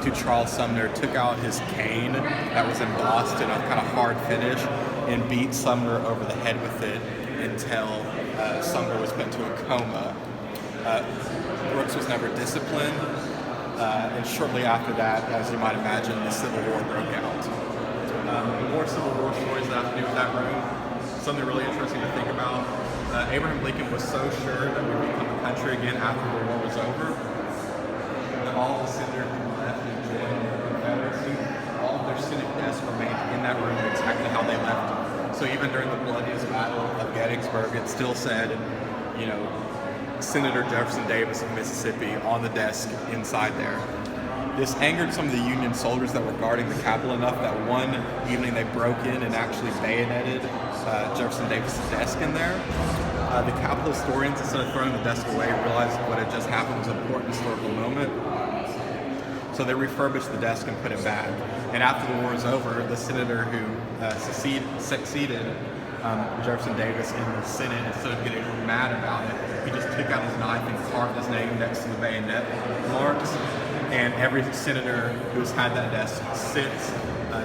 to Charles Sumner, took out his cane that was embossed in a kind of hard finish and beat Sumner over the head with it until Sumner was put into a coma. Brooks was never disciplined, and shortly after that, as you might imagine, the Civil War broke out. More Civil War stories that have to do with that room. Something really interesting to think about. Abraham Lincoln was so sure that we'd become a country again after the war was over that all of the senators who left and joined the Confederacy, all of their Senate desks remained in that room exactly how they left them. So even during the bloodiest battle of Gettysburg, it still said, Senator Jefferson Davis of Mississippi on the desk inside there. This angered some of the Union soldiers that were guarding the Capitol enough that one evening they broke in and actually bayoneted Jefferson Davis' desk in there. The Capitol historians, instead of throwing the desk away, realized what had just happened was an important historical moment. So they refurbished the desk and put it back. And after the war was over, the senator who succeeded Jefferson Davis in the Senate, instead of getting mad about it, he just took out his knife and carved his name next to the bayonet marks. And every senator who's had that desk since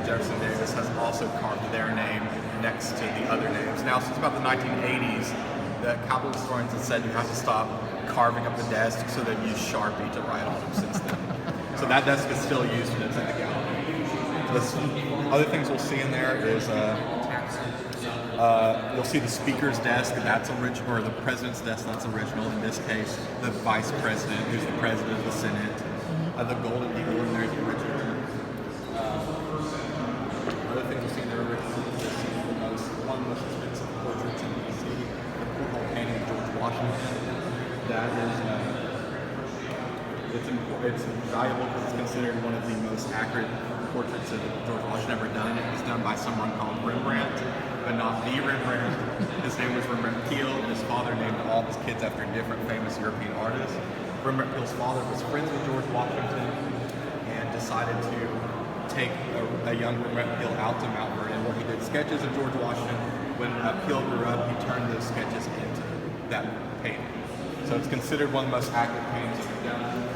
Jefferson Davis has also carved their name next to the other names. Now, since about the 1980s, the Capitol historians have said you have to stop carving up the desk, so they've used Sharpie to write on them since then. So that desk is still used and it's in the gallery. Other things we'll see in there is you'll see the speaker's desk, and that's original, or the president's desk, that's original. In this case, the vice president, who's the president of the Senate. The golden eagle in there is the original. Other things you'll see in there original is one of the most expensive portraits in D.C., the porthole painting of George Washington. That is, it's valuable because it's considered one of the most accurate portraits of George Washington ever done. It was done by someone called Rembrandt, but not the Rembrandt. His name was Rembrandt Peale, and his father named all of his kids after different famous European artists. Rembrandt Peale's father was friends with George Washington and decided to take a young Rembrandt Peale out to Mount Vernon, where he did sketches of George Washington. When Peale grew up, he turned those sketches into that painting. So it's considered one of the most accurate paintings ever done.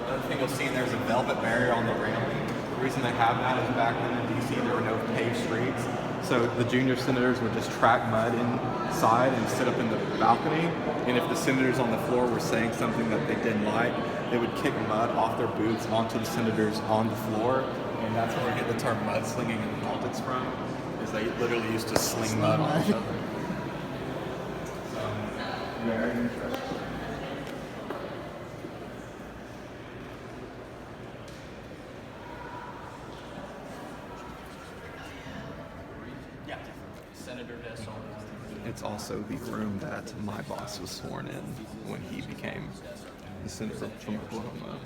Another thing you'll see in there is a velvet barrier on the railing. The reason they have that is back then in D.C. there were no paved streets. So the junior senators would just track mud inside and sit up in the balcony. And if the senators on the floor were saying something that they didn't like, they would kick mud off their boots onto the senators on the floor. And that's where we get the term mudslinging in the politics from, is they literally used to sling mud on each other. So, very interesting. It's also the room that my boss was sworn in when he became the senator from Oklahoma.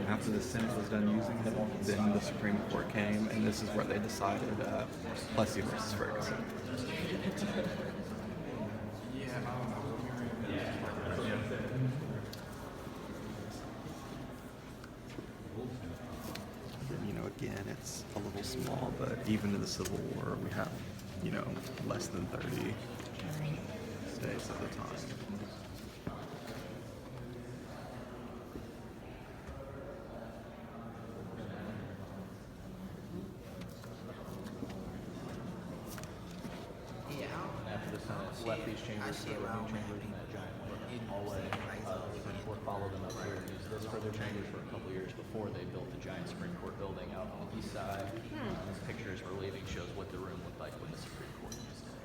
After the Senate was done using it, then the Supreme Court came, and this is where they decided Plessy versus Ferguson. Again, it's a little small, but even in the Civil War, we have, less than 30 states at the time. After the Senate left these chambers, there were new chambers in that giant hallway. The Supreme Court followed them up here and used this for their chambers for a couple years before they built the giant Supreme Court building out on the east side. This picture as we're leaving shows what the room looked like when the Supreme Court used it.